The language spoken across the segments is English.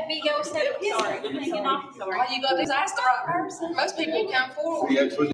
big old step. Sorry, I'm hanging off. Sorry. All you gotta do is ask the right person. Most people come forward.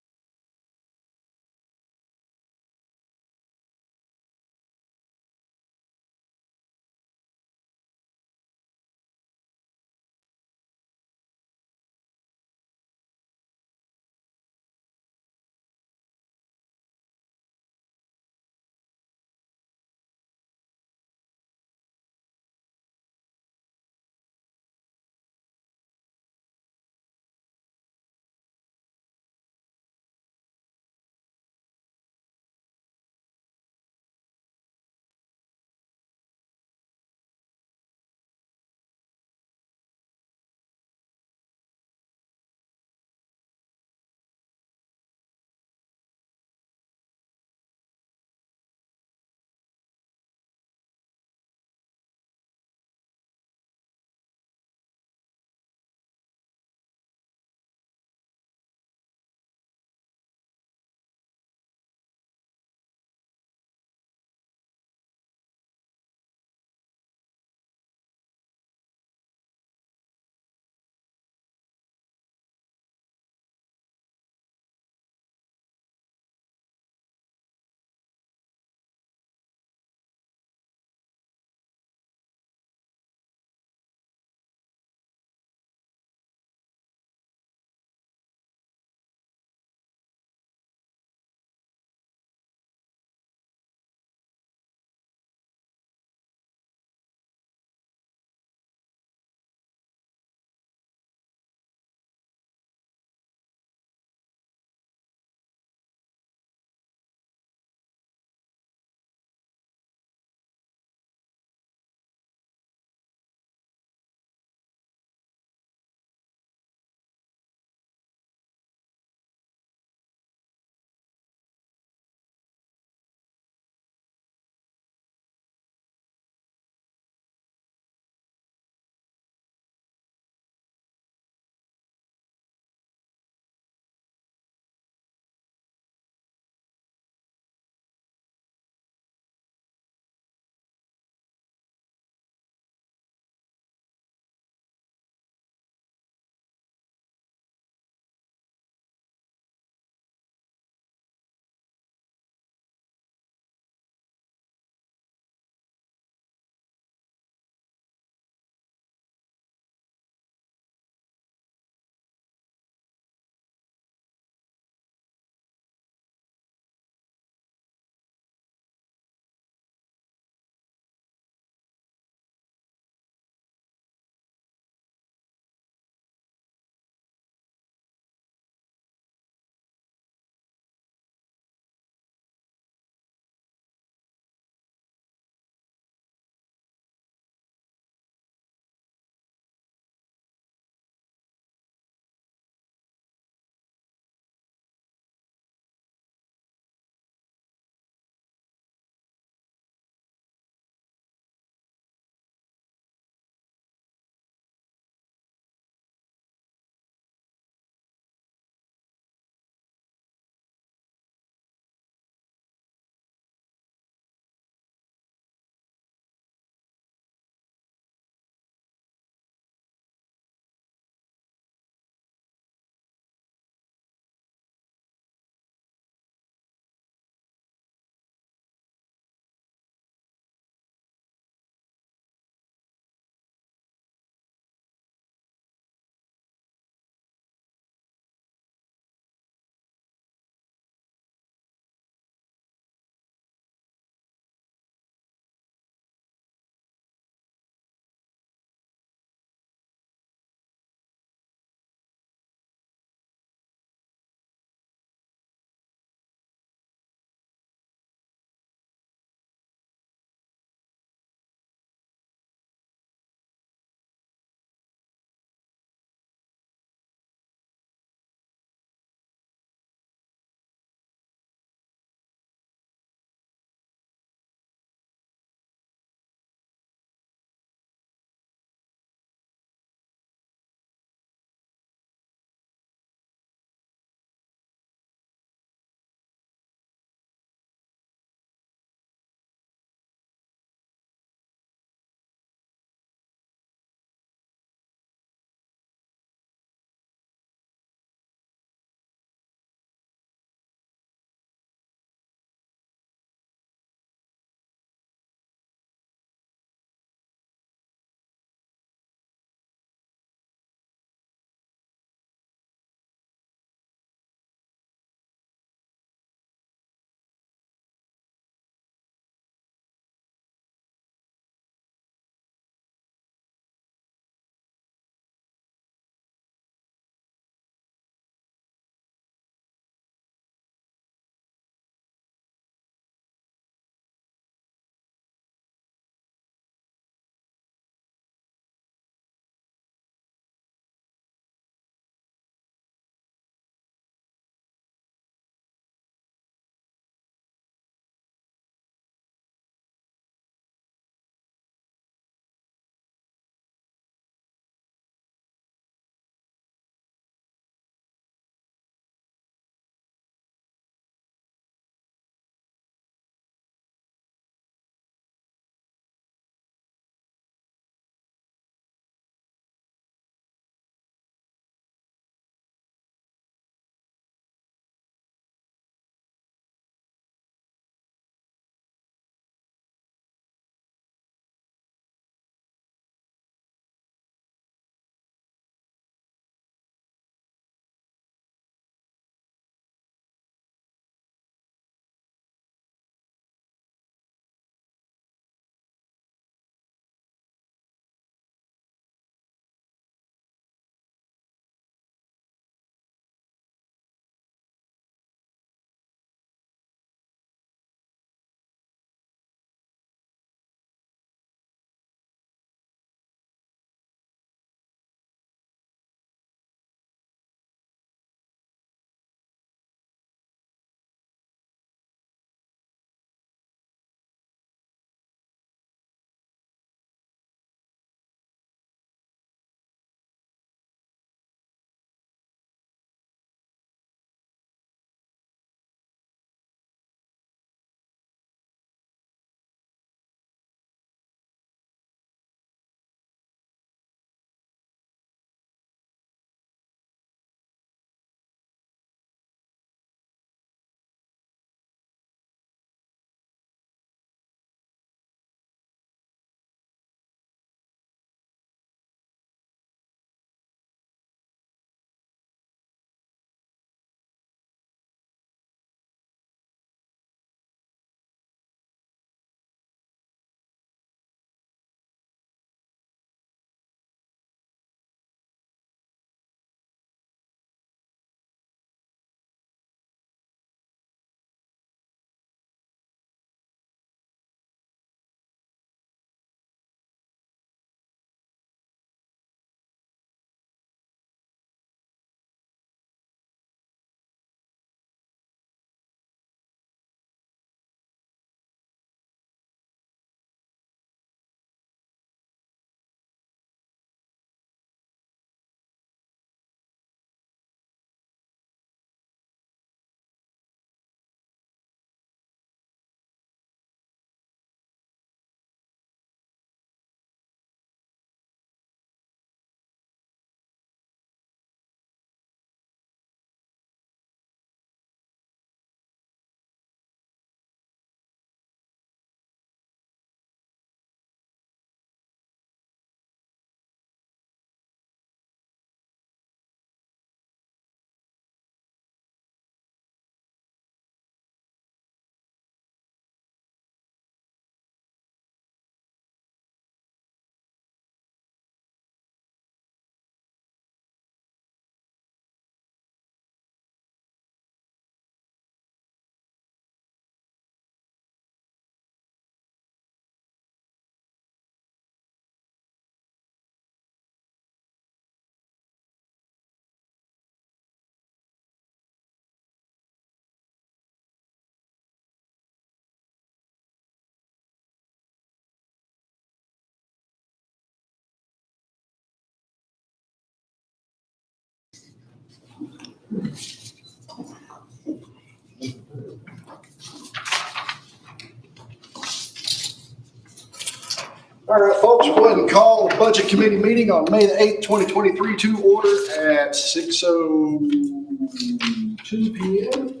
All right, folks, we'll go ahead and call the Budget Committee meeting on May the 8th, 2023 to order at 6:02 p.m.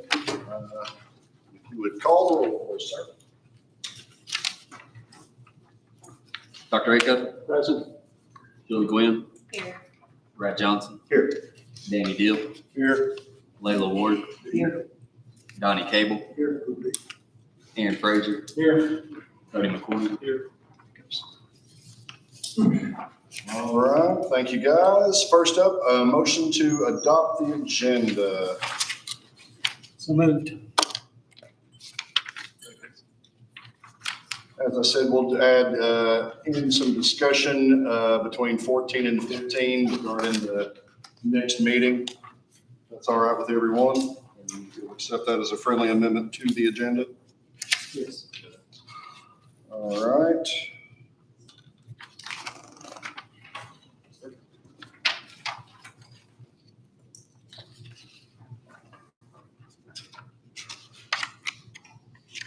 If you would call the roll, please, sir. Dr. Acuff, Present. Julie Gwynn, Here. Brad Johnson, Here. Danny Deal, Here. Layla Ward, Here. Donnie Cable, Here. Aaron Frazier, Here. Cody McCoy. Here. All right, thank you, guys. First up, a motion to adopt the agenda. So moved. As I said, we'll add in some discussion between 14 and 15 regarding the next meeting. That's all right with everyone? And you'll accept that as a friendly amendment to the agenda? Yes. All right.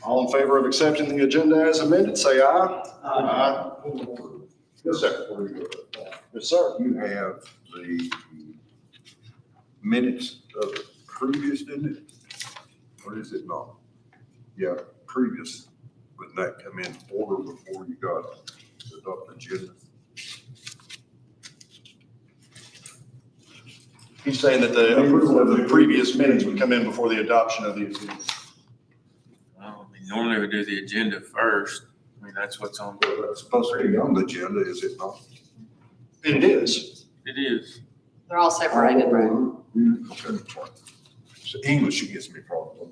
All in favor of accepting the agenda as amended, say aye. Aye. Yes, sir. Yes, sir. You have the minutes of the previous, didn't it? Or is it not? Yeah, previous. Would that come in order before you got the adopt agenda? He's saying that the approval of the previous minutes would come in before the adoption of the agenda. Well, we normally would do the agenda first. I mean, that's what's on. It's supposed to be on the agenda, is it not? It is. It is. They're all separated, right? Okay. So English gets me problem.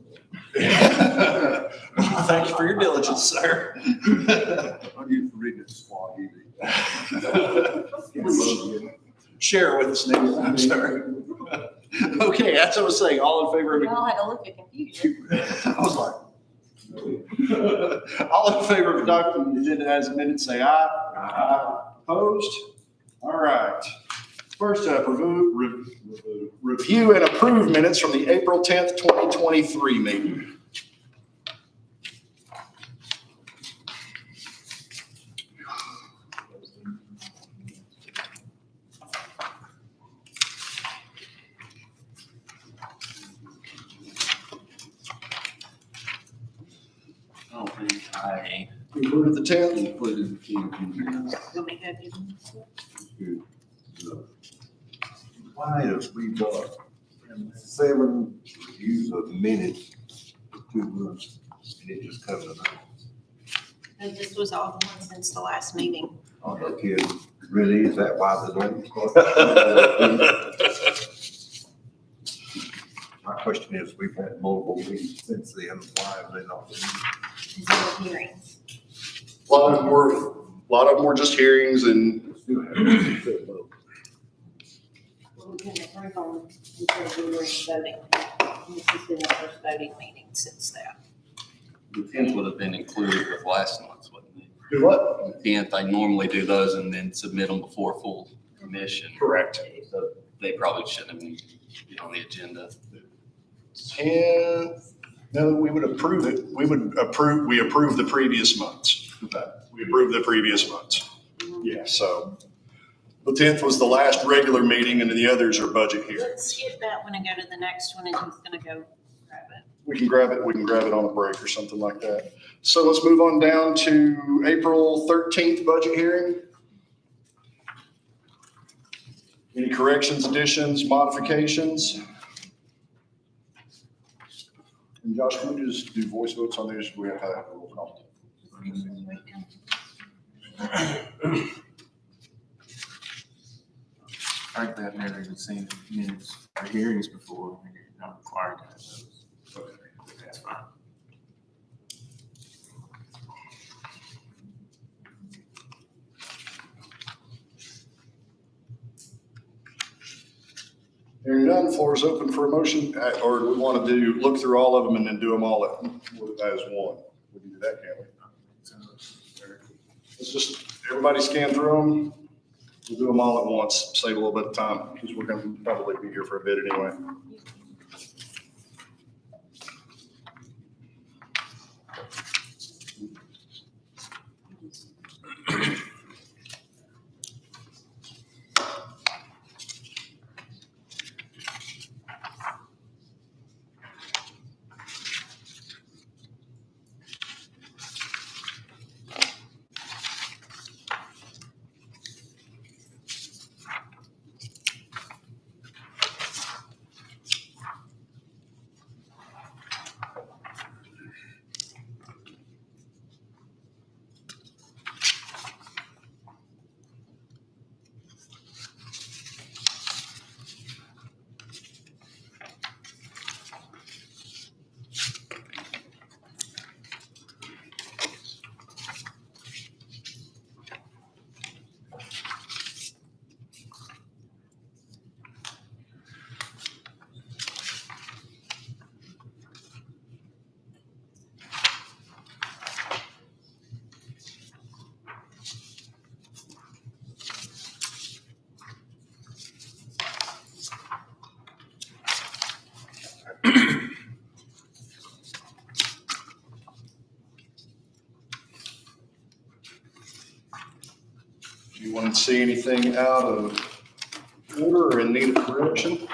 Thank you for your diligence, sir. I'm used to reading it Swahili. Share with us, Nick. I'm sorry. Okay, as I was saying, all in favor of, Y'all had a look at confusion. I was like, all in favor of adopting the agenda as amended, say aye. Aye. Opposed? All right. First up, review and approve minutes from the April 10th, 2023 meeting. I don't think I Included the 10th. included the team. Let me go do Why is we got 7 reviews of minutes for 2 months and it just comes out? And this was all the ones since the last meeting. I'm not kidding. Really, is that why the don't? My question is, we've had multiple meetings since then, why have they not been? These are the hearings. A lot of them were just hearings and Still have Well, we couldn't approve them until we were voting. And this has been the first voting meeting since that. The 10th would have been included with last month's, wouldn't it? do what? The 10th, I normally do those and then submit them before full commission. Correct. So they probably shouldn't have been on the agenda. 10th, no, we would approve it. We approve the previous months. We approve the previous months. Yeah, so the 10th was the last regular meeting and the others are budget hearings. Let's skip that one and go to the next one, and he's gonna go grab it. We can grab it on a break or something like that. So let's move on down to April 13th budget hearing. Any corrections, additions, modifications? And Josh, can we just do voice votes on these? We have to have a roll call. Frankly, I've never even seen the minutes or hearings before. I mean, you're not required to have those. Okay, that's fine. Hearing none, floor is open for a motion, or do we want to look through all of them and then do them all as one? We can do that, can't we? Let's just, everybody scan through them. We'll do them all at once, save a little bit of time, because we're going to probably be here for a bit anyway. Anyone see anything out of order or in need of correction?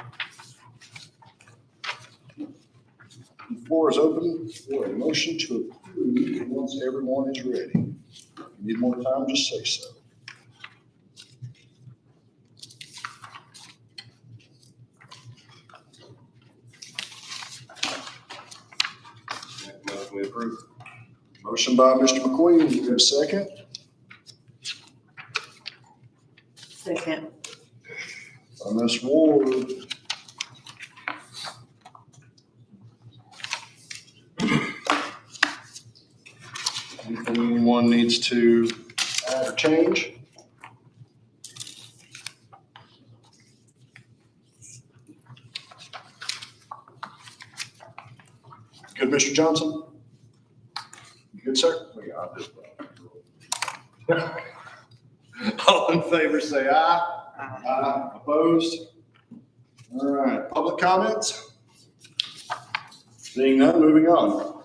The floor is open for a motion to approve once everyone is ready. If you need more time, just say so. Motion we approve. Motion by Mr. McQueen, you have a second? Second. By Ms. Ward. Anything anyone needs to add or change? Good, Mr. Johnson? You good, sir? Yeah, I just, All in favor, say aye. Aye. Opposed? All right, public comments? Seeing none, moving on.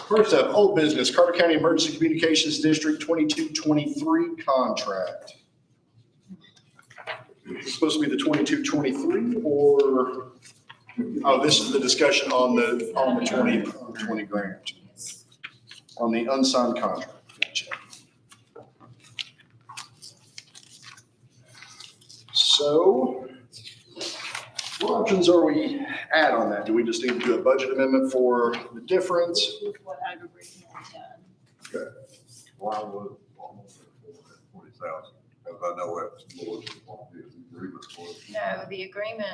First up, old business, Carter County Emergency Communications District 2223 contract. Is it supposed to be the 2223 or, oh, this is the discussion on the 20 grant, on the unsigned contract. Gotcha. So what options are we at on that? Do we just need to do a budget amendment for the difference? This is what I'd originally done. why was almost at 40,000? Because I know that's more than what the agreement was. No, the agreement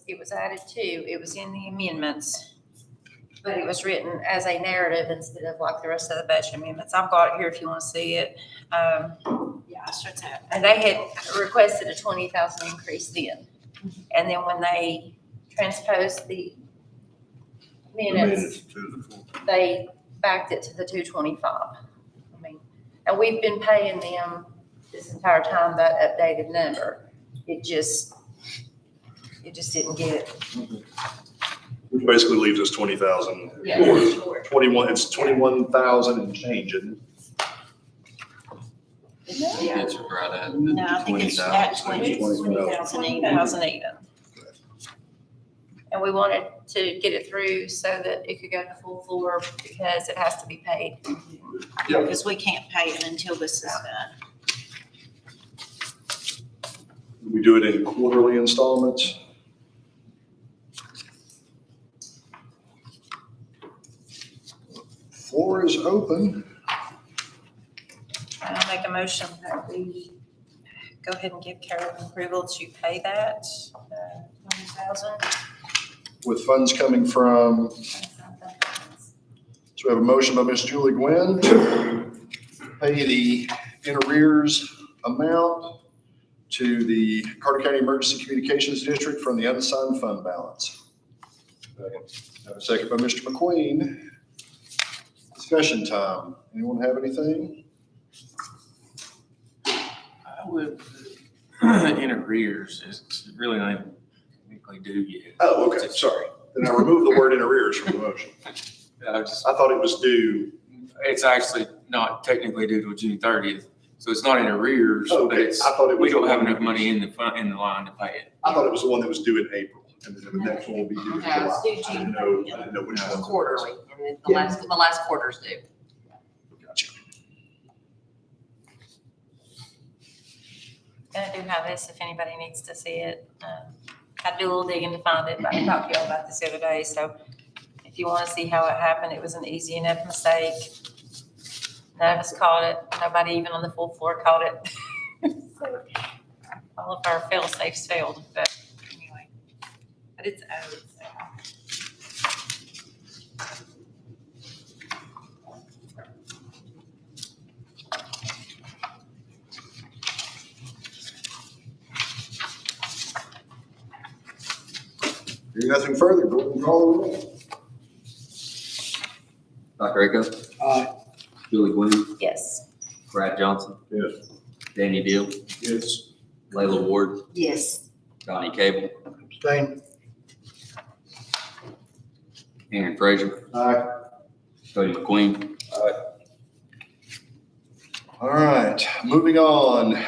it was added to, it was in the amendments, but it was written as a narrative instead of like the rest of the budget amendments. I've got it here if you want to see it. Yeah, I should have. And they had requested a 20,000 increase then. And then when they transposed the minutes, To the full. they backed it to the 225. I mean, and we've been paying them this entire time that updated number. It just didn't get. Which basically leaves us 20,000. Yeah. 21, it's 21,000 and change, isn't it? Yeah. It's right at No, I think it's at 20,000 even. And we wanted to get it through so that it could go to full floor because it has to be paid. Yeah. Because we can't pay it until this is done. We do it in quarterly installments. Floor is open. And I'll make a motion that we go ahead and give Carol approval to pay that, 20,000. With funds coming from, so we have a motion by Ms. Julie Gwynn to pay the in arrears amount to the Carter County Emergency Communications District from the unassigned fund balance. Have a second by Mr. McQueen. Discussion time. Anyone have anything? I would, in arrears, it's really not even technically due yet. Oh, okay, sorry. Then I removed the word in arrears from the motion. I thought it was due. It's actually not technically due till June 30th, so it's not in arrears, but Okay, it's, I thought it was. we don't have enough money in the fund, in the line to pay it. I thought it was the one that was due in April, and then the next one will be due in No, July. it's due I June didn't know which one. Quarterly, and then the last quarter's due. Gotcha. And I do have this if anybody needs to see it. I do a little digging to find it, but I talked to y'all about this the other day, so if you want to see how it happened, it was an easy enough mistake. None of us caught it. Nobody even on the full floor caught it. So, all of our fail safes failed, but anyway. But it's owed, so. Hearing nothing further, go ahead and call the roll. Dr. Aco, Aye. Julie Gwynn, Yes. Brad Johnson, Yes. Danny Deal, Yes. Layla Ward, Yes. Donnie Cable, Abstain. Aaron Frazier, Aye. Cody McQueen. Aye. All right, moving on.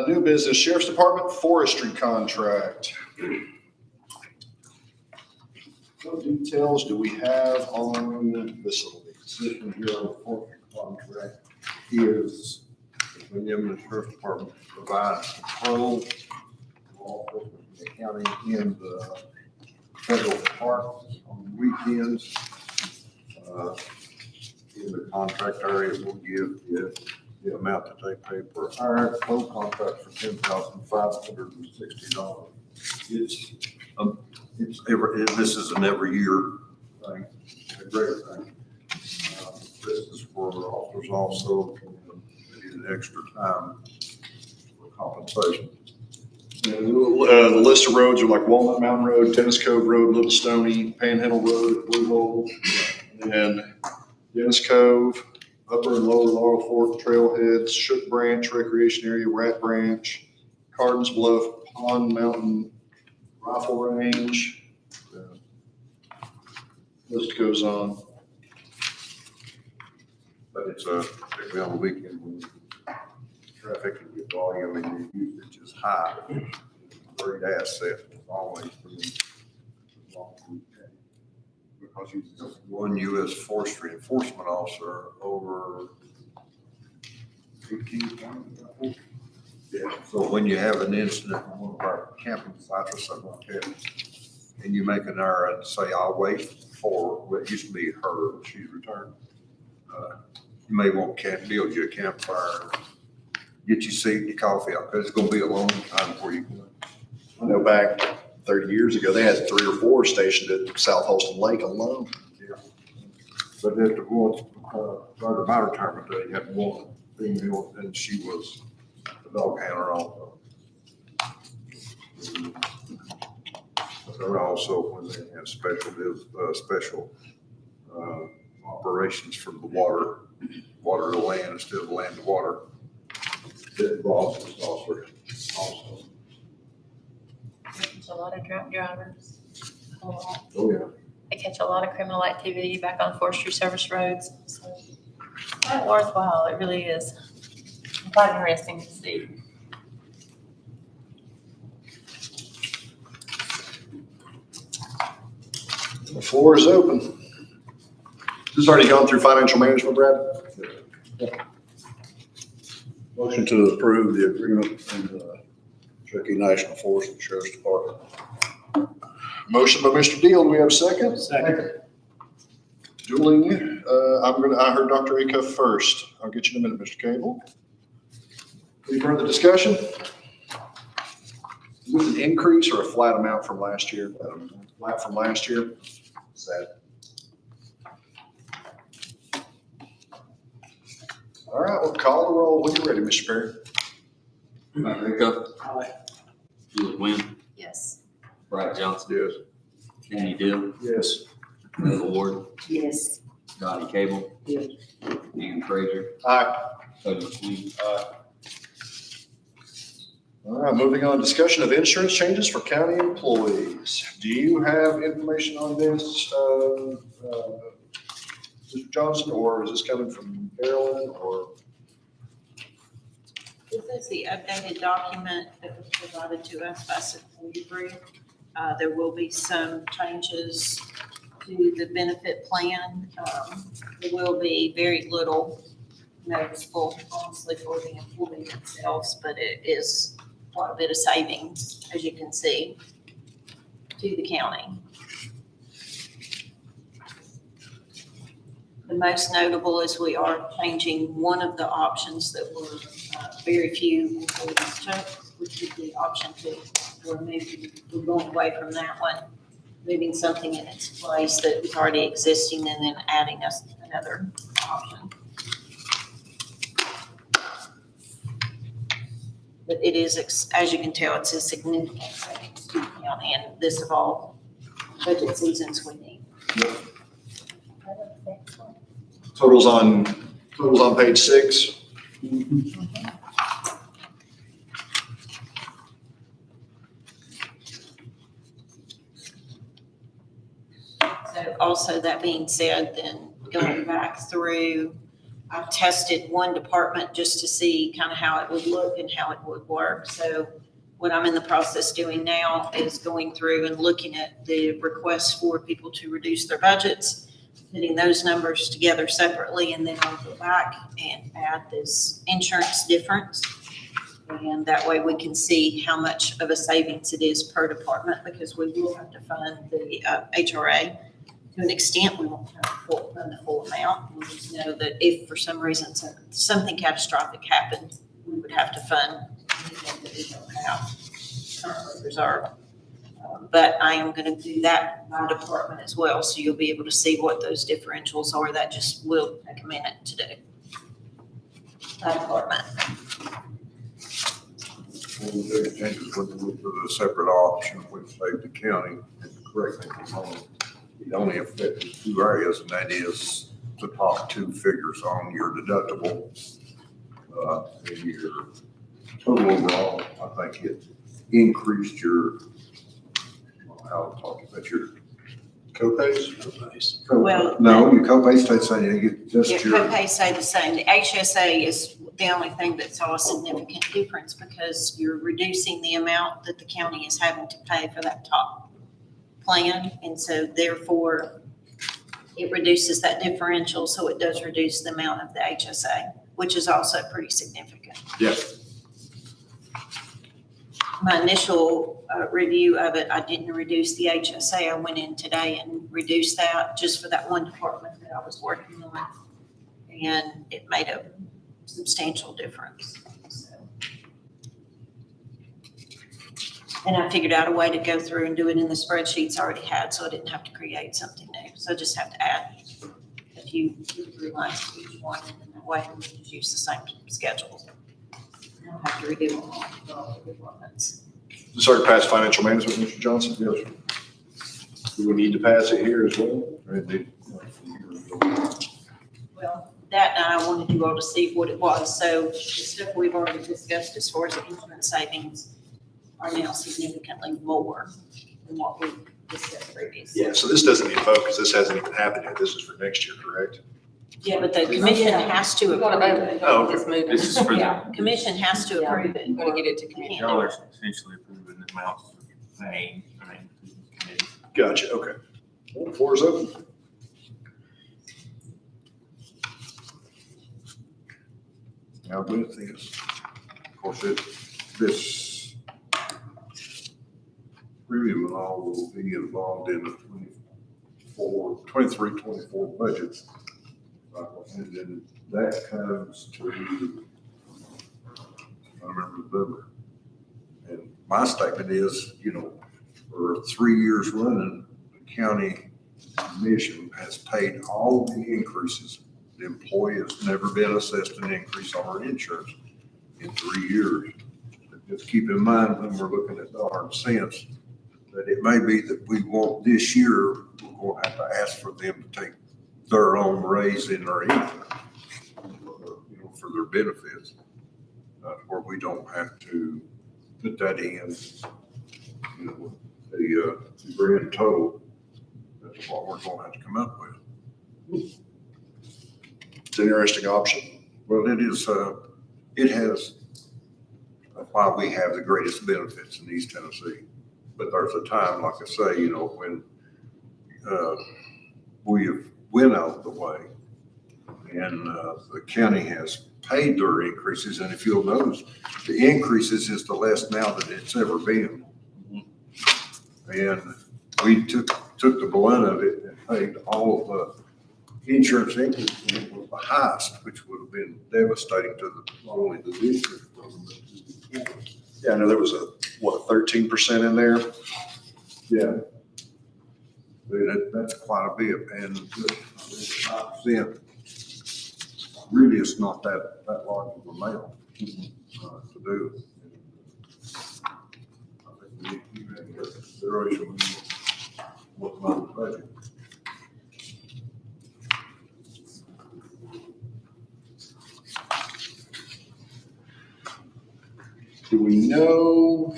New business, Sheriff's Department forestry contract. What details do we have on this little piece? Position here on the forestry contract is when the Sheriff's Department provides patrol, law enforcement in the county and the federal parks on weekends. In the contract area, we'll give you the amount that they pay per hour, total contract for $10,560. This is an every year thing, a great thing. This is for officers also, they need extra time for compensation. The list of roads are like Walnut Mountain Road, Dennis Cove Road, Little Stony, Panhandle Road, Blue Hole, and Dennis Cove, Upper and Lower Laurel Fork Trailheads, Shook Branch Recreation Area, Rat Branch, Cardin's Bluff, Pond Mountain Rifle Range. List goes on. But it's particularly on the weekend when traffic and the volume and the usage is high. It's a great asset always for them. Because you just one U.S. Forestry Enforcement Officer over 18 counties, I think. Yeah, so when you have an incident on one of our camping sites or something like that, and you make an error and say, I'll wait for, well, it used to be her, when she's returned. You may want to build you a campfire, get your seat and your coffee out, because it's going to be a long time before you can. I know back 30 years ago, they had 3 or 4 stationed at South Holston Lake alone. Yeah. But at the once, part of my retirement day, had one female, and she was a dog handler also. But there are also, when they have special operations from the water to land instead of land to water, it involves this officer also. There's a lot of drunk drivers. Oh, yeah. They catch a lot of criminal activity back on Forestry Service roads. So quite worthwhile, it really is. Quite interesting to see. The floor is open. This has already gone through financial management, Brad? Motion to approve the agreement in the Cherokee National Forest and Sheriff's Department. Motion by Mr. Deal. Do we have a second? Second. Dueling, I heard Dr. Acuff first. I'll get you in a minute, Mr. Cable. Any further discussion? Is this an increase or a flat amount from last year? Flat from last year? Sad. All right, we'll call the roll when you're ready, Mr. Perry. Matt Rico, Aye. Julie Wynn, Yes. Brad Johnson, Yes. Danny Deal, Yes. Heather Ward, Yes. Donnie Cable, Yes. Ian Frazier, Aye. Cody McQueen. All right, moving on, discussion of insurance changes for county employees. Do you have information on this, Mr. Johnson, or is this coming from Carolyn, or? This is the updated document that was provided to us by Sequoia Group. There will be some changes to the benefit plan. There will be very little noticeable, honestly, for the employee themselves, but it is quite a bit of savings, as you can see, to the county. The most notable is we are changing one of the options that were very few employees took, which is the option 2. We're going away from that one, moving something in its place that was already existing and then adding us another option. But it is, as you can tell, it's a significant savings to the county, and this of all budget seasons we need. Totals on page 6. So also that being said, then going back through I've tested one department just to see kind of how it would look and how it would work. So what I'm in the process doing now is going through and looking at the requests for people to reduce their budgets, putting those numbers together separately, and then I'll go back and add this insurance difference. And that way we can see how much of a savings it is per department, because we will have to fund the HRA. To an extent, we won't have to fund the full amount. We just know that if for some reason something catastrophic happened, we would have to fund anything that we don't have currently reserved. But I am going to do that by department as well, so you'll be able to see what those differentials are. That just will take a minute to do. By department. One of the big changes when we look for the separate option, which saved the county, and correct me if I'm wrong, it only affected two areas, and that is the top two figures on your deductible. And your total overall, I think it increased your, how to talk about your Co-pays? Well, no, your copay stayed the same, you get just Your your, copay stay the same. The HSA is the only thing that saw a significant difference, because you're reducing the amount that the county is having to pay for that top plan. And so therefore, it reduces that differential, so it does reduce the amount of the HSA, which is also pretty significant. Yeah. My initial review of it, I didn't reduce the HSA. I went in today and reduced that just for that one department that I was working on. And it made a substantial difference. So. And I figured out a way to go through and do it in the spreadsheets I already had, so I didn't have to create something new. So I just have to add a few lines to each one, and that way we can just use the same schedules. I don't have to redo them all for all the departments. This already passed financial management, Mr. Johnson? Yes. Do we need to pass it here as well? Well, that night I wanted you all to see what it was. So the stuff we've already discussed as far as the insurance savings are now significantly more than what we discussed previously. Yeah, so this doesn't need a vote because this hasn't even happened yet. This is for next year, correct? Yeah, but the commission has to We're gonna approve vote it. Oh, okay. this moving. This is for the, Yeah, commission has to approve it. We're gonna get it to You committee. can't y'all do are it. essentially approving the amounts of paying, I mean, to the committee. Gotcha, okay. Well, the floor is open. now with this, of course, this really will all be involved in the 23-24 budgets. And then that comes to, I remember the number. And my statement is, for 3 years running, the county commission has paid all the increases. The employee has never been assessed an increase on our insurance in 3 years. But just keep in mind when we're looking at dollars and cents, that it may be that we want this year, we're going to have to ask for them to take their own raise in their income, for their benefits, where we don't have to put that in, the grand total. That's what we're going to have to come up with. It's an interesting option. Well, it is, it has, why we have the greatest benefits in East Tennessee. But there's a time, like I say, when we have went out of the way and the county has paid their increases. And if you'll notice, the increases is the less now than it's ever been. And we took the brunt of it and paid all of the insurance increases, and it was the highest, which would have been devastating to not only the district, but the county. Yeah, I know there was a 13% in there? Yeah. That's quite a bit, and 5%, really it's not that large of a amount to do. I think we need to keep that into consideration when we're working on the budget. Do we know?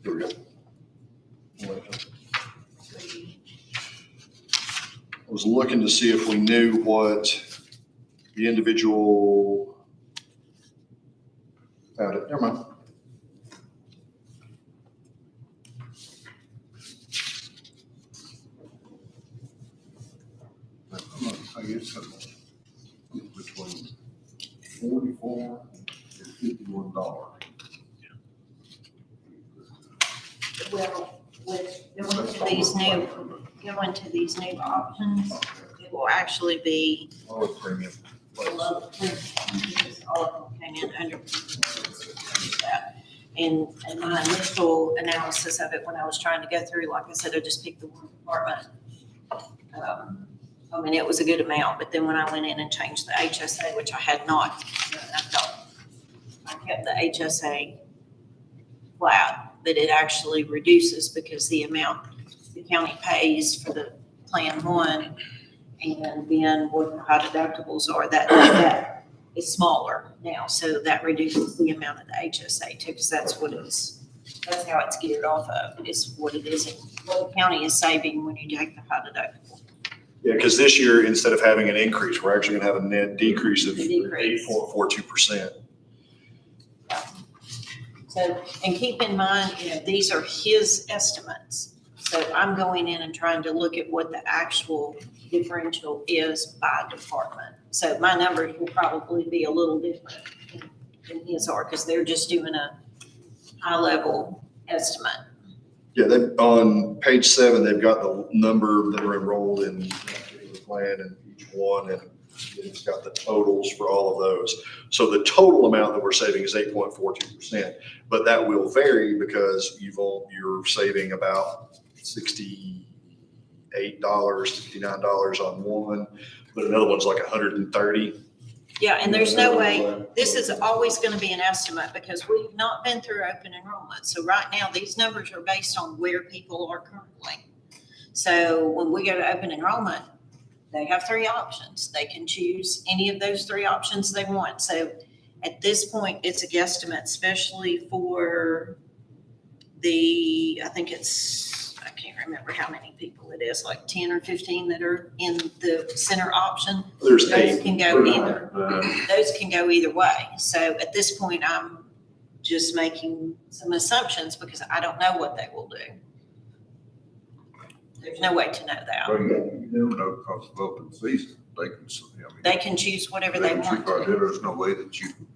Here we go. was looking to see if we knew what the individual, found it, never mind. I guess between $44 and $51. Well, with going to these new options, it will actually be Our premium. below all of them came in under that. And my initial analysis of it, when I was trying to go through, like I said, I just picked the one department. I mean, it was a good amount, but then when I went in and changed the HSA, which I had not, I thought I kept the HSA flat, but it actually reduces because the amount the county pays for the plan one and then what the high deductibles are, that is smaller now. So that reduces the amount of the HSA too, because that's how it's geared off of, is what it is, and what the county is saving when you take the high deductible. Yeah, because this year, instead of having an increase, we're actually gonna have a net decrease of A decrease. 8.42%. So, and keep in mind, these are his estimates. So I'm going in and trying to look at what the actual differential is by department. So my numbers will probably be a little different than his are, because they're just doing a high-level estimate. Yeah, they, on page 7, they've got the number that are enrolled in that particular plan and each one, and it's got the totals for all of those. So the total amount that we're saving is 8.42%, but that will vary because you're saving about $68, $69 on one, but another one's like $130. Yeah, and there's no way, this is always going to be an estimate because we've not been through open enrollment. So right now, these numbers are based on where people are currently. So when we go to open enrollment, they have 3 options. They can choose any of those 3 options they want. So at this point, it's a guesstimate, especially for I think I can't remember how many people it is, like 10 or 15 that are in the center option. There's Those 8. can go either. Those can go either way. So at this point, I'm just making some assumptions because I don't know what they will do. There's no way to know that. Well, you never know because of open season. They can, They can choose whatever they want to. There's no way that you can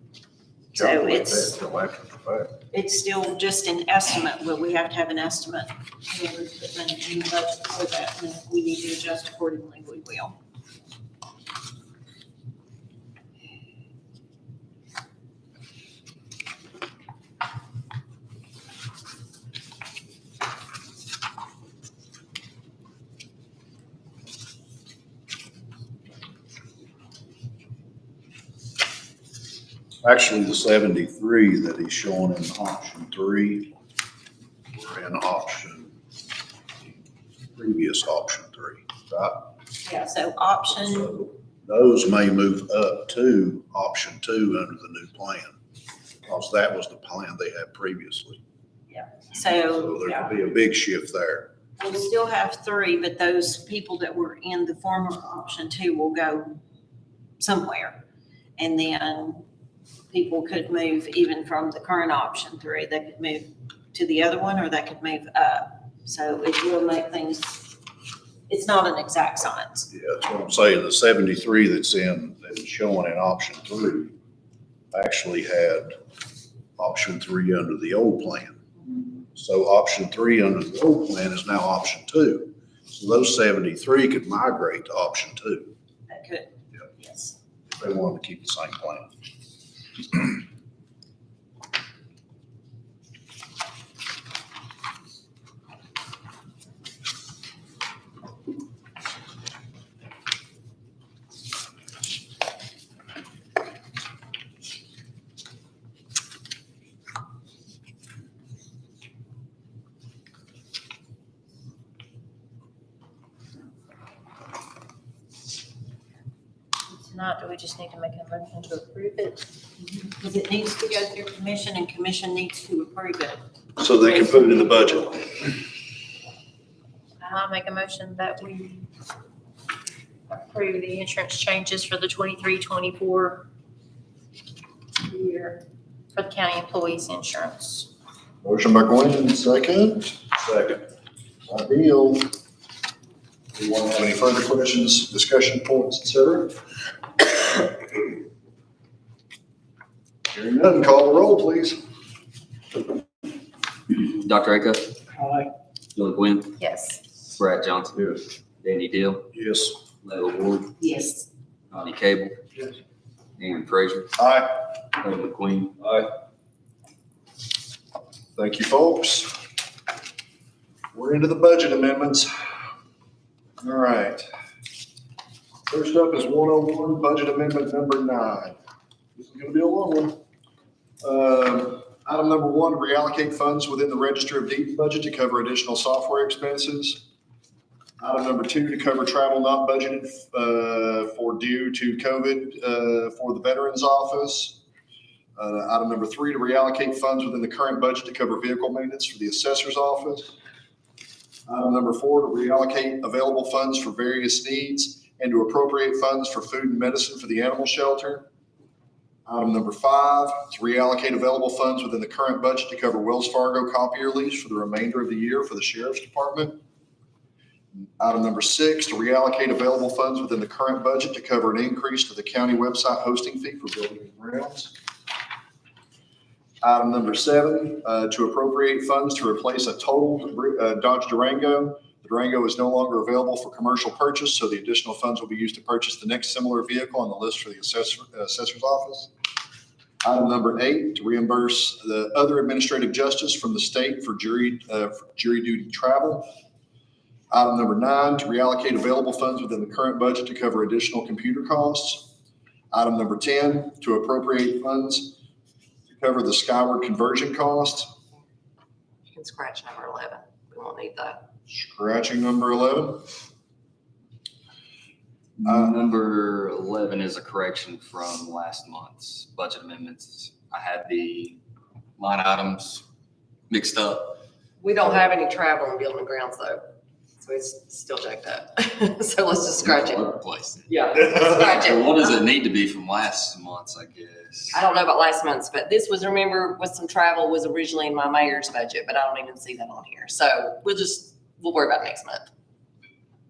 So calculate it's, that till after the fact. it's still just an estimate, but we have to have an estimate. Whoever's putting in the budget for that, and if we need to adjust accordingly, we will. Actually, the 73 that he's showing in option 3 were in previous option 3, right? Yeah, so option, So those may move up to option 2 under the new plan, because that was the plan they had previously. so, So there yeah, could be a big shift there. we'll still have 3, but those people that were in the former option 2 will go somewhere. And then people could move even from the current option 3, they could move to the other one, or they could move up. So it will make things, it's not an exact science. Yeah, that's what I'm saying. The 73 that's showing in option 3 actually had option 3 under the old plan. So option 3 under the old plan is now option 2. So those 73 could migrate to option 2 That could, Yeah. yes. if they wanted to keep the same plan. Tonight, do we just need to make a motion to approve it? Because it needs to go through commission, and commission needs to approve it. So they can put it in the budget. I'll make a motion that we approve the insurance changes for the 23-24 year for the county employees insurance. Motion by Gwen, second. Second. By Bill. Anyone have any further questions, discussion points, et cetera? Hearing none, call the roll, please. Dr. Aka, Aye. Joey Gwynn, Yes. Brad Johnson. Yes. Danny Deal, Yes. Layla Ward, Yes. Donnie Cable. Yes. Aaron Fraser, Aye. Cody McQueen. Thank you, folks. We're into the budget amendments. All right. First up is 101, budget amendment number 9. This is gonna be a long one. Item number 1, reallocate funds within the Register of Deeds budget to cover additional software expenses. Item number 2, to cover travel not budgeted for due to COVID for the Veterans Office. Item number 3, to reallocate funds within the current budget to cover vehicle maintenance for the Assessor's Office. Item number 4, to reallocate available funds for various needs and to appropriate funds for food and medicine for the animal shelter. Item number 5, to reallocate available funds within the current budget to cover Wells Fargo copier lease for the remainder of the year for the Sheriff's Department. Item number 6, to reallocate available funds within the current budget to cover an increase to the county website hosting fee for building and grounds. Item number 7, to appropriate funds to replace a totaled Dodge Durango. The Durango is no longer available for commercial purchase, so the additional funds will be used to purchase the next similar vehicle on the list for the assessor's office. Item number 8, to reimburse the other administrative justice from the state for jury duty travel. Item number 9, to reallocate available funds within the current budget to cover additional computer costs. Item number 10, to appropriate funds to cover the Skyward conversion cost. You can scratch number 11. We won't need that. Scratching number 11. Number 11 is a correction from last month's budget amendments. I had the line items mixed up. We don't have any travel in building and grounds though. So it's still jacked up. So let's just scratch it. All over the place. Yeah, scratch So it. what does it need to be from last month's, I guess? I don't know about last month's, but this was, remember, with some travel was originally in my mayor's budget, but I don't even see that on here. So we'll worry about it next month.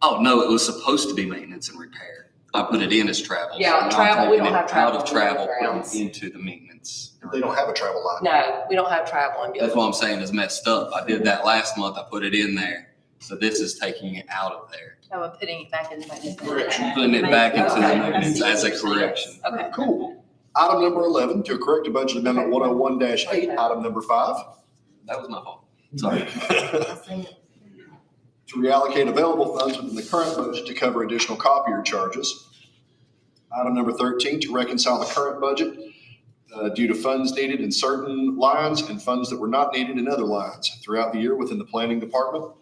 Oh, no, it was supposed to be maintenance and repair. I put it in as travel. Yeah, So now I'm travel, we don't taking it have travel Out of in building travel, and putting grounds. it into the maintenance. They don't have a travel line. No, we don't have travel in That's building. what I'm saying is messed up. I did that last month. I put it in there. So this is taking it out of there. Oh, I'm putting it back in the budget. Putting it back into the Okay. maintenance as a correction. Okay. Cool. Item number 11, to correct a budget amendment 101-8, item number 5. That was my fault. Sorry. To reallocate available funds within the current budget to cover additional copier charges. Item number 13, to reconcile the current budget due to funds needed in certain lines and funds that were not needed in other lines throughout the year within the planning department.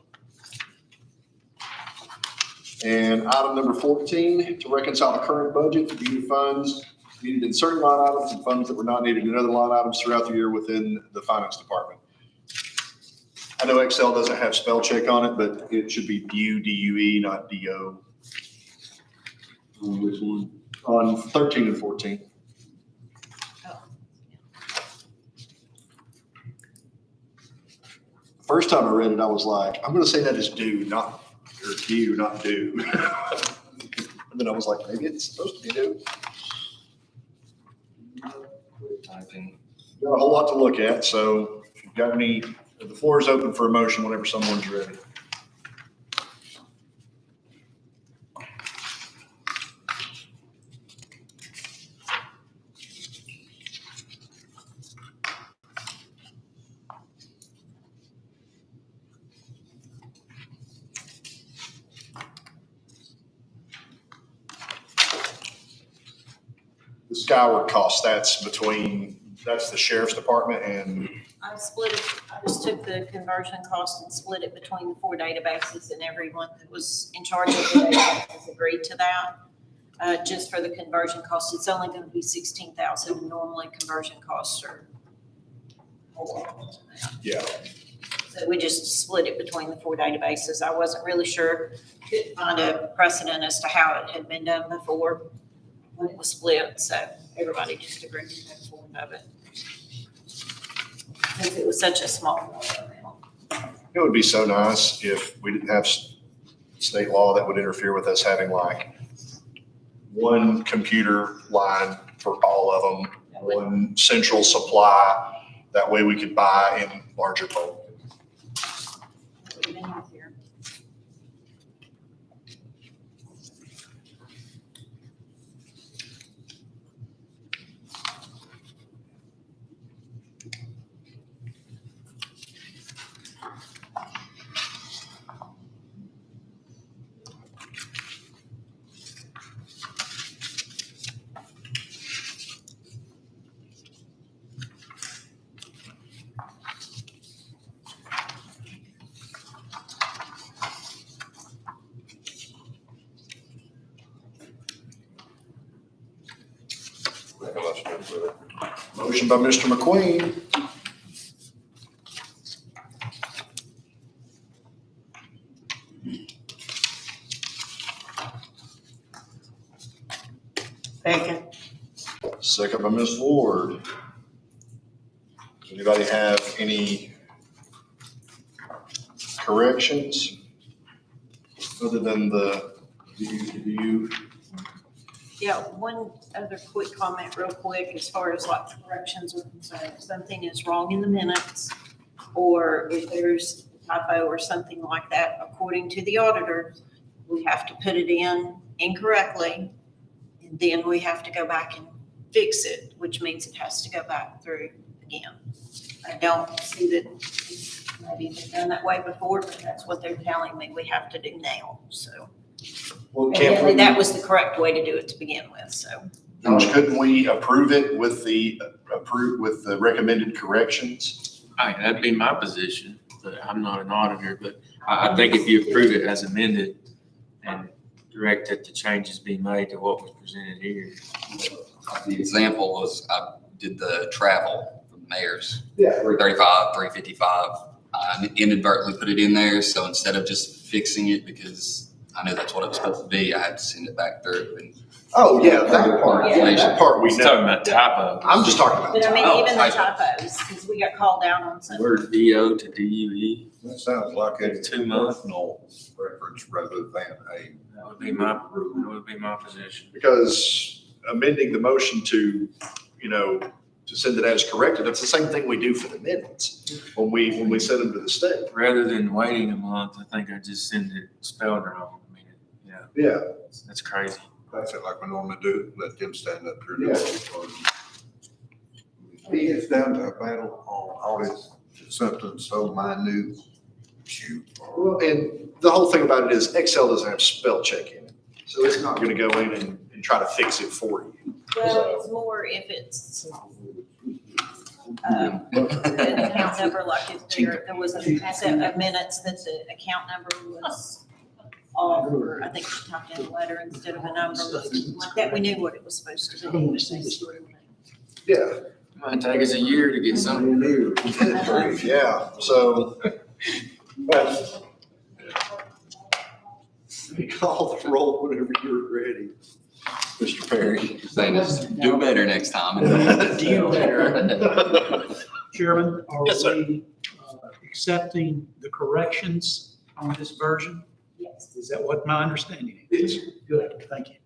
And item number 14, to reconcile the current budget due to funds needed in certain line items and funds that were not needed in other line items throughout the year within the finance department. I know Excel doesn't have spell check on it, but it should be DU, DUE, not DO. On which one? On 13 and 14. First time I read it, I was like, I'm gonna say that is due, not, or due, not due. And then I was like, maybe it's supposed to be due. Typing. Got a whole lot to look at, so if you've got any, the floor is open for a motion whenever someone's ready. The Skyward cost, that's the sheriff's department and I split it, I just took the conversion cost and split it between the 4 databases, and everyone that was in charge of the databases agreed to that. Just for the conversion cost, it's only gonna be 16,000. Normally conversion costs are. yeah. So we just split it between the 4 databases. I wasn't really sure, couldn't find a precedent as to how it had been done before when it was split, so everybody just agreed with that form of it. Since it was such a small amount. It would be so nice if we didn't have state law that would interfere with us having like one computer line for all of them, one central supply. That way we could buy in larger bulk. It would've been easier. Motion by Mr. McQueen. Second. Second by Ms. Ward. Does anybody have any corrections other than the view? Yeah, one other quick comment real quick, as far as like corrections are concerned, if something is wrong in the minutes, or if there's a typo or something like that, according to the auditor, we have to put it in incorrectly, and then we have to go back and fix it, which means it has to go back through again. I don't see that it's maybe been done that way before, but that's what they're telling me we have to do now, so. Well, Evidently, that was the correct way to do it to begin with, so. Josh, couldn't we approve it with the recommended corrections? I mean, that'd be my position, but I'm not an auditor, but I think if you approve it as amended and direct that the changes be made to what was presented here. The example was I did the travel for the mayors. Yeah. 335, 355. I inadvertently put it in there, so instead of just fixing it because I knew that's what it was supposed to be, I had to send it back through. And Oh, yeah, that part, Yeah. that part we He's talking know. about typo. I'm just talking about. But I mean, Oh, even the typo. typos, because we got called out on some. Word DO to DUE, That sounds like it's 2 months. personal preference rather than that would be my position. Because amending the motion to, to send it as corrected, it's the same thing we do for the minutes when we send them to the state. Rather than waiting a month, I think I just send it spelled wrong. I mean, yeah, Yeah. that's crazy. that's it like we normally do, let them stand up here. Yeah. He gets down to a battle on all this, something so minute. Shoot. Well, and the whole thing about it is Excel doesn't have spell check in it. So it's not going to go in and try to fix it for you. Well, it's more if it's, an account number, like if there was a set of minutes that the account number was off, or I think she typed in a letter instead of a number, like that, we knew what it was supposed to be. Yeah. Might take us a year to get something. Yeah, so. But call the roll whenever you're ready, Mr. Perry. saying is do better next time. Do better. Chairman, are Yes, sir. we accepting the corrections on this version? Yes. Is that what my understanding is? Good, thank you.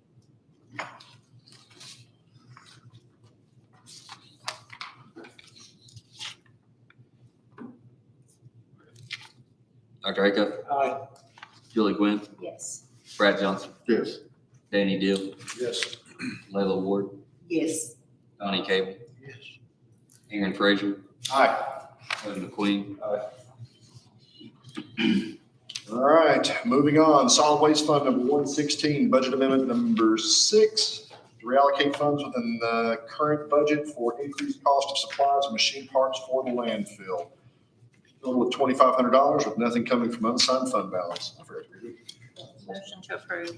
Dr. Acuff, Aye. Julie Gwynn, Yes. Brad Johnson, Yes. Danny Deal, Yes. Layla Ward, Yes. Donnie Cable, Yes. Aaron Frazier, Aye. Kevin McQueen. All right, moving on. Solid Waste Fund number 116, budget amendment number 6, to reallocate funds within the current budget for increased cost of supplies and machine parts for the landfill. Total of $2,500 with nothing coming from unassigned fund balance. Motion to approve.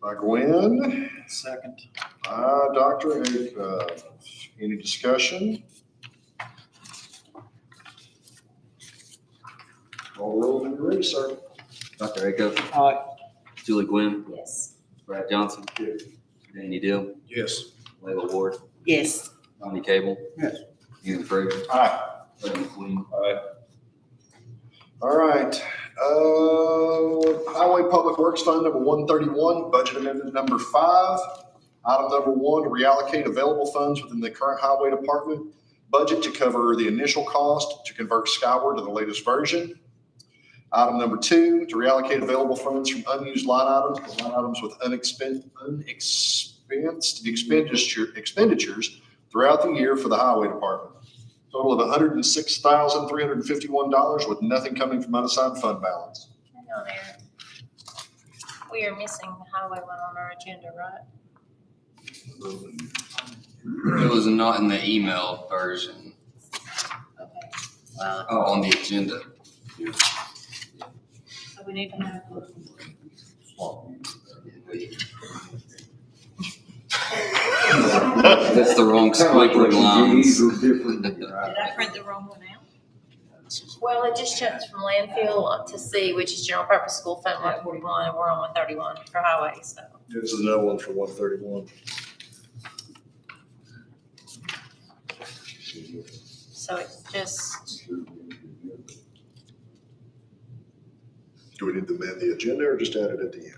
By Gwen, Second. Dr. Acuff. Any discussion? Call roll when you're ready, sir. Dr. Acuff, Aye. Julie Gwynn, Yes. Brad Johnson, Danny Deal, Yes. Layla Ward, Yes. Donnie Cable. Yes. Ian Fraser, Aye. Cody McQueen. All right, Highway Public Works Fund number 131, budget amendment number 5. Item number 1, to reallocate available funds within the current highway department budget to cover the initial cost to convert Skyward to the latest version. Item number 2, to reallocate available funds from unused line items to line items with unexpensed expenditures throughout the year for the highway department. Total of $106,351 with nothing coming from unassigned fund balance. Hang on, Aaron. We are missing the highway one on our agenda, right? It was not in the email version, Okay. Well, on the agenda. so we need to have. That's the wrong squiggly lines. Did I print the wrong one out? Well, it just jumps from landfill to C, which is general purpose school fund 141, and we're on 131 for highway, so. This is another one for 131. So it's just, Do we need to amend the agenda or just add it at the end?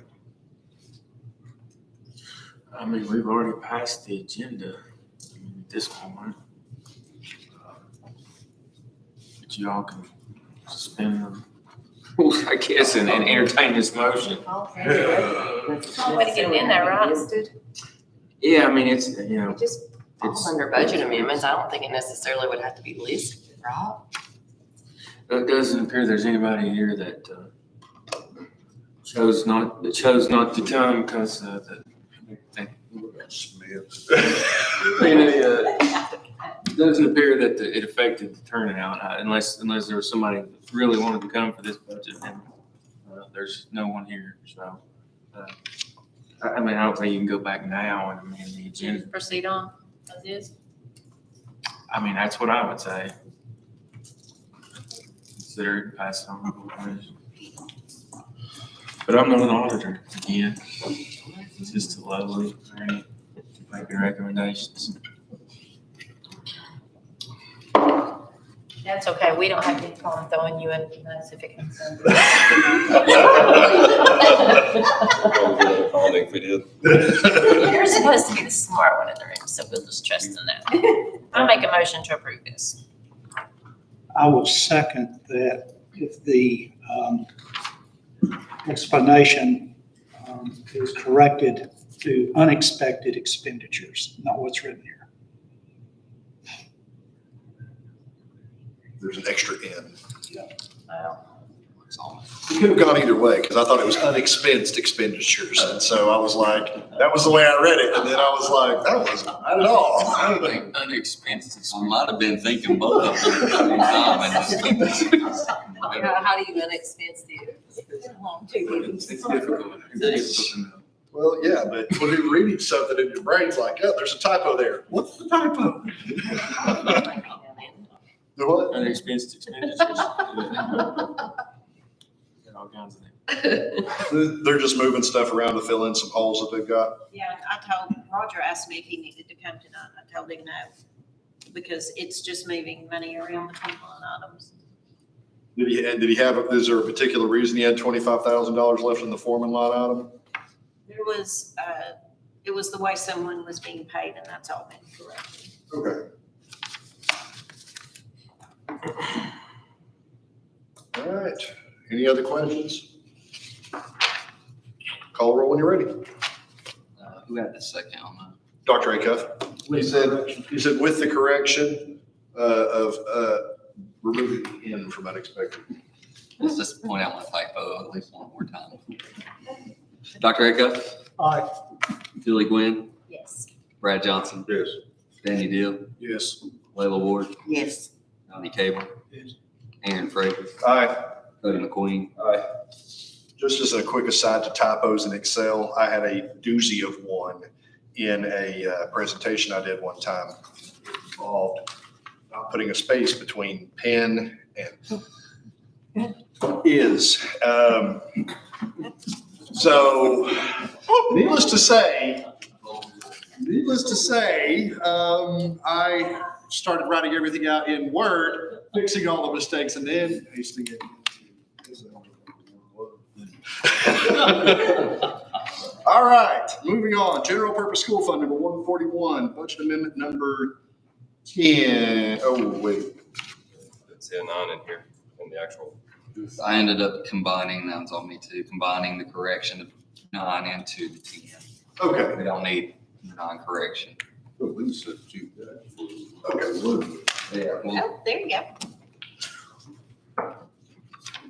I mean, we've already passed the agenda at this point. But you all can suspend them, I guess, and entertain this motion. it's the only way to get it in there, right? Yeah, I mean, it's, you know, It just falls under budget amendments. I don't think it necessarily would have to be listed, right? it doesn't appear there's anybody here that chose not to come because Smith. it doesn't appear that it affected the turnout unless there was somebody that really wanted to come for this budget, and there's no one here. So, I mean, I don't think you can go back now and amend the agenda. Proceed on, as is. I mean, that's what I would say. Consider it passed on. But I'm not an auditor again. It's just a lovely attorney making recommendations. That's okay, we don't have to call and throwing you in the civic concern. If we did. You're supposed to be the smart one in the room, so we'll just trust in that. I'll make a motion to approve this. I will second that if the explanation is corrected to unexpected expenditures, not what's written here. There's an extra N. Wow. It could have gone either way, because I thought it was unexpensed expenditures. And so I was like, that was the way I read it. And then I was like, that was not at all. I don't think unexpensive. I might have been thinking both of them at the same time. I just- How do you unexpense the? It's difficult. It's difficult to know. Well, yeah, but when you're reading something in your brain's like, oh, there's a typo there. What's the typo? The what? Unexpensed expenditures. Got all kinds of things. They're just moving stuff around to fill in some holes that they've got. Yeah, I told, Roger asked me if he needed to come tonight. I told him no, because it's just moving money around between line items. Is there a particular reason he had $25,000 left in the foreman line item? There was, it was the way someone was being paid, and that's all been corrected. Okay. All right. Any other questions? Call roll when you're ready. Who had the second on that? Dr. Acuff. He said with the correction of removing the N from unexpected. Let's just point out my typo at least one more time. Dr. Acuff, Aye. Julie Gwynn, Yes. Brad Johnson, Yes. Danny Deal, Yes. Layla Ward, Yes. Donnie Cable, Aaron Fraser, Aye. Cody McQueen. Aye. Just as a quick aside to typos in Excel, I had a doozy of one in a presentation I did one time. It involved not putting a space between pen and is, so needless to say, I started writing everything out in Word, fixing all the mistakes and then pasting it. All right, moving on. General purpose school fund number 141, budget amendment number 10. Oh, wait. It's a 9 in here, in the actual. I ended up combining, that was on me too, combining the correction of 9 into the 10. Okay, We don't need non-correction. At least it's two. okay. Yeah. Well, Oh, there you go.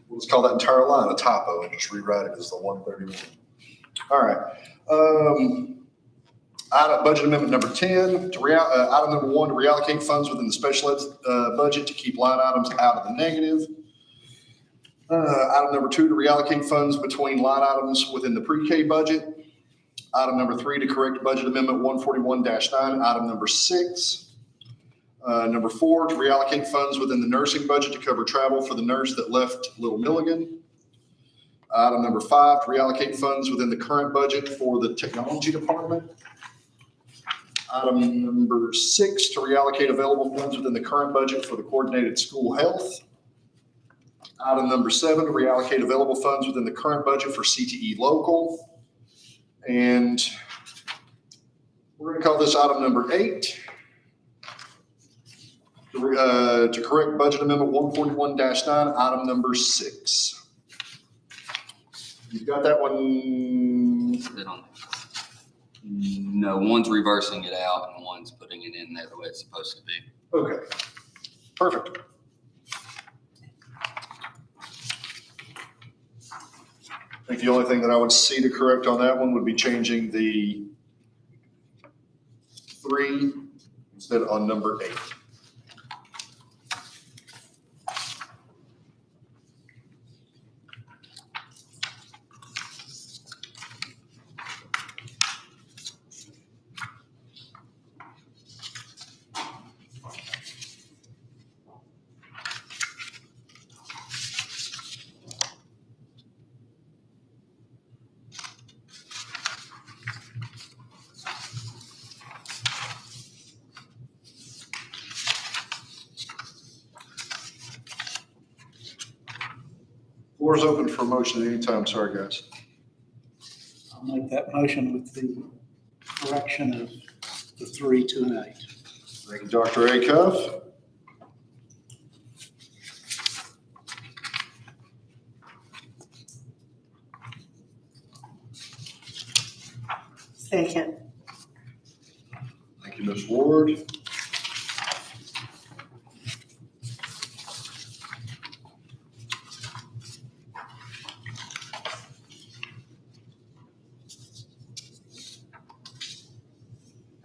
We'll just call that entire line a typo and just rewrite it as the 131. All right. Item, budget amendment number 10, item number 1, to reallocate funds within the special ed budget to keep line items out of the negative. Item number 2, to reallocate funds between line items within the pre-K budget. Item number 3, to correct budget amendment 141-9. Item number 6. Number 4, to reallocate funds within the nursing budget to cover travel for the nurse that left Little Milligan. Item number 5, to reallocate funds within the current budget for the technology department. Item number 6, to reallocate available funds within the current budget for the coordinated school health. Item number 7, to reallocate available funds within the current budget for CTE local. And we're going to call this item number 8. To correct budget amendment 141-9, item number 6. You've got that one? Sit on it. No, one's reversing it out and one's putting it in there the way it's supposed to be. Okay, perfect. I think the only thing that I would see to correct on that one would be changing the 3 instead on number 8. Floor is open for motion at any time. Sorry, guys. I'll make that motion with the correction of the 3 to an 8. Thank you, Dr. Acuff. Second. Thank you, Ms. Ward.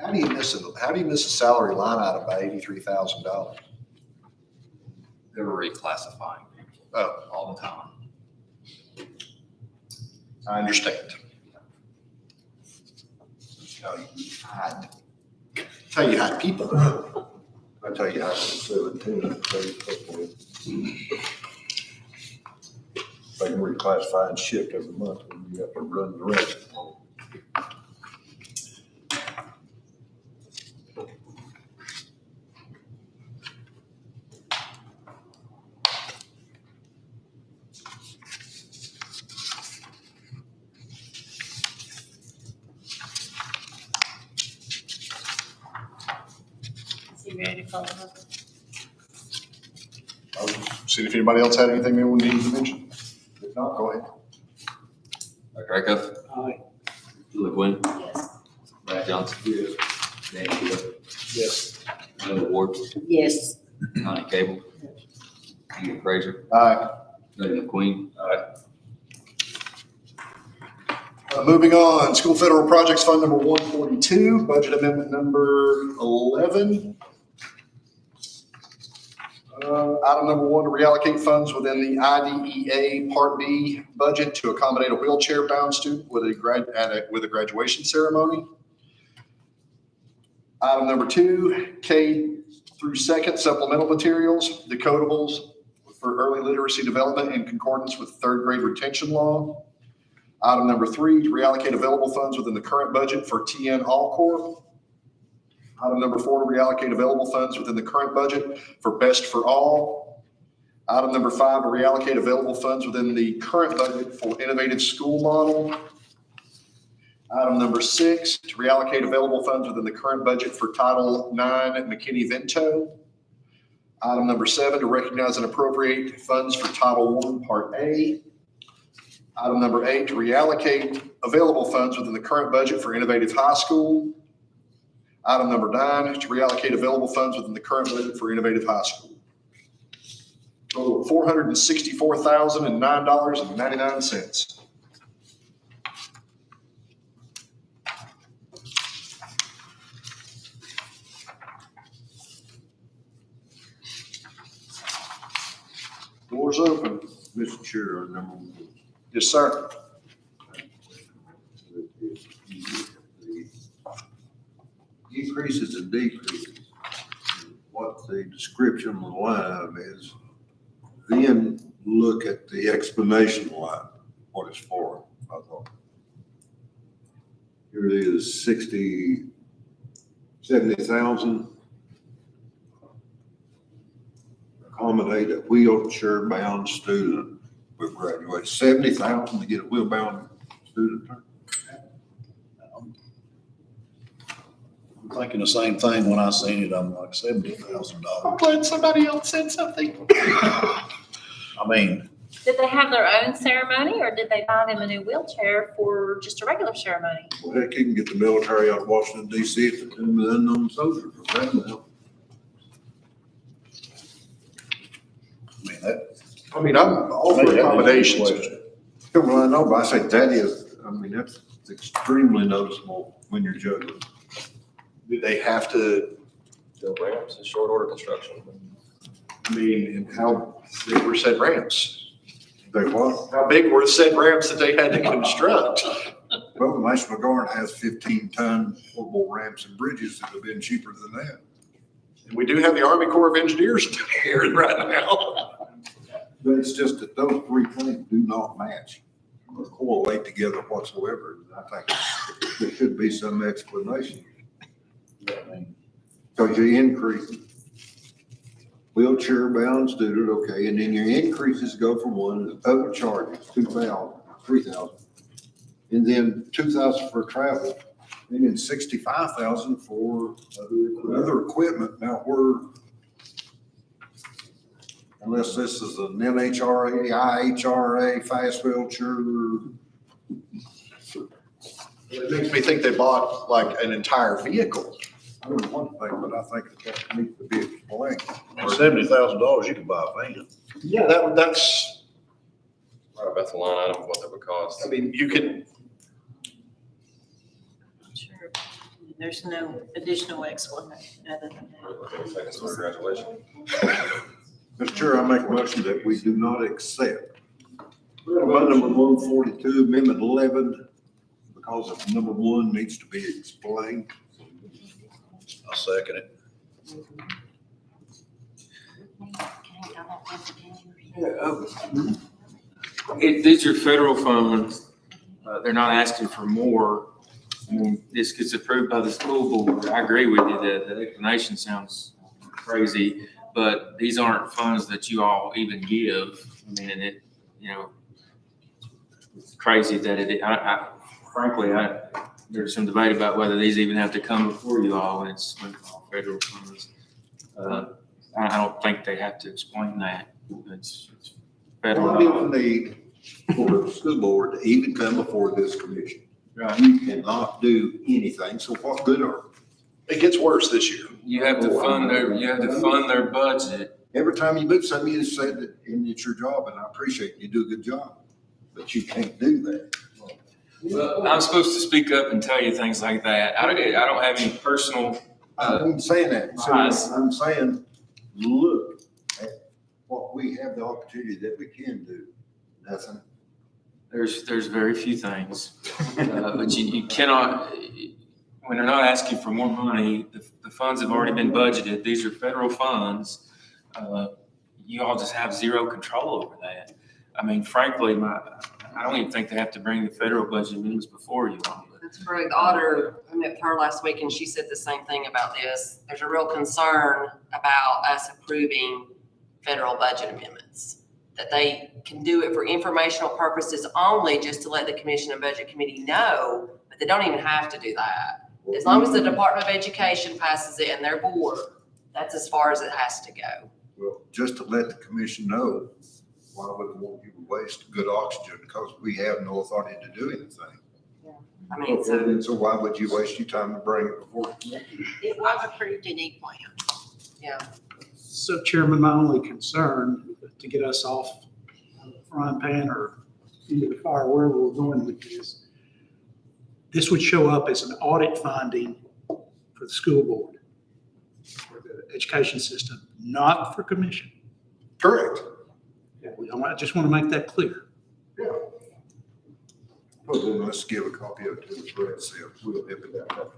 How do you miss a salary line item by $83,000? They're reclassifying Oh, all the time. I understand. Tell you how people. I tell you, I was 17, so they can reclassify and shift every month when you have to run the rest. Is he ready to call it? I was seeing if anybody else had anything they needed to mention. If not, go ahead. Dr. Acuff? Aye. Julie Quinn? Yes. Brad Johnson? Yes. Dan Sheehan? Yes. Linda Ward? Yes. Connie Cable? Ian Fraser? Aye. Doug McQueen? Moving on, School Federal Projects Fund number 142, budget amendment number 11. Item number 1, to reallocate funds within the IDEA Part B budget to accommodate a wheelchair-bound student with a graduation ceremony. Item number 2, K through 2nd supplemental materials, decodables, for early literacy development in concordance with third grade retention law. Item number 3, to reallocate available funds within the current budget for TN All-Corp. Item number 4, to reallocate available funds within the current budget for Best for All. Item number 5, to reallocate available funds within the current budget for Innovative School Model. Item number 6, to reallocate available funds within the current budget for Title IX McKinney-Vento. Item number 7, to recognize and appropriate funds for Title I, Part A. Item number 8, to reallocate available funds within the current budget for Innovative High School. Item number 9, to reallocate available funds within the current budget for Innovative High School. Total of $464,009.99. Doors open. Mr. Chair, number one. Yes, sir. Increases and decreases. What the description of the line item is, then look at the explanation line, what it's for, I thought. Here it is, 70,000. Accommodate a wheelchair-bound student with graduate, 70,000 to get a wheel-bound student. I'm thinking the same thing when I seen it. I'm like $70,000. I'm glad somebody else said something. I mean, Did they have their own ceremony or did they buy them a new wheelchair for just a regular ceremony? Well, heck, you can get the military out of Washington DC and the unknown soldier for that now. I'm all for accommodations. Well, I know, but I say that is, that's extremely noticeable when you're juggling. Do they have to, Build ramps and short order construction. and how big were said ramps? They what? How big were said ramps that they had to construct? Well, the National Guard has 15-ton portable ramps and bridges that have been cheaper than that. And we do have the Army Corps of Engineers here right now. But it's just that those three things do not match or correlate together whatsoever. I think there should be some explanation. Because you increase wheelchair-bound student, okay, and then your increases go from one, the other charges, 2,000, 3,000. And then 2,000 for travel, and then 65,000 for other equipment. Now, unless this is an NHRA, IHRA, fast wheelchair. It makes me think they bought like an entire vehicle. I don't know one thing, but I think that needs to be explained. $70,000, you can buy a van. Yeah, that's, Right about the line item of what that would cost. you can, Sure. There's no additional explanation other than that. Seconds for graduation. Mr. Chair, I make a motion that we do not accept amendment number 142, amendment 11, because of number 1 needs to be explained. I'll second it. These are federal funds. They're not asking for more. This gets approved by the school board. I agree with you that the explanation sounds crazy, but these aren't funds that you all even give. And it's crazy that frankly, there's some debate about whether these even have to come before you all when it's all federal funds. I don't think they have to explain that. It's federal. What do you need for the school board to even come before this commission? Right. You cannot do anything, so what good are it gets worse this year. You have to fund their budget. Every time you move something, you say that, and it's your job, and I appreciate you do a good job, but you can't do that. Well, I'm supposed to speak up and tell you things like that. I don't have any personal, I'm saying that, so Nice. I'm saying, look at what we have the opportunity that we can do. Nothing. there's very few things. But you cannot, when they're not asking for more money, the funds have already been budgeted. These are federal funds. you all just have zero control over that. I mean, frankly, I don't even think they have to bring the federal budget amendments before you all. That's correct. The auditor, I met with her last week and she said the same thing about this. There's a real concern about us approving federal budget amendments. That they can do it for informational purposes only, just to let the Commission and Budget Committee know, but they don't even have to do that. As long as the Department of Education passes it and their board, that's as far as it has to go. Well, just to let the commission know, why would we want you to waste good oxygen? Because we have no authority to do anything. I mean, so, So why would you waste your time to bring it before? It was approved in E-Plan. yeah. So Chairman, my only concern, to get us off the frying pan or into the fire, wherever we're going with this would show up as an audit finding for the school board, for the education system, not for commission. Correct. I just want to make that clear. Well, then let's give a copy of it to the press, see if we'll nip it out.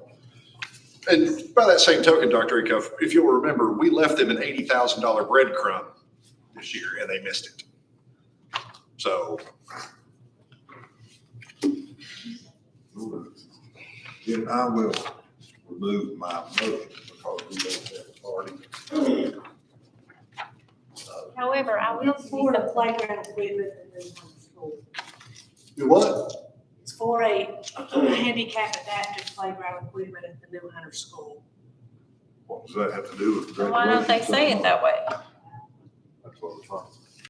And by that same token, Dr. Acuff, if you'll remember, we left them an $80,000 breadcrumb this year and they missed it. So Then I will remove my motion because we don't have authority. However, I will support a playground equipment in the school. do what? It's for a handicap adaptive playground equipment at the New Hunter School. What does that have to do with Why don't they say it that way? That's what we're trying to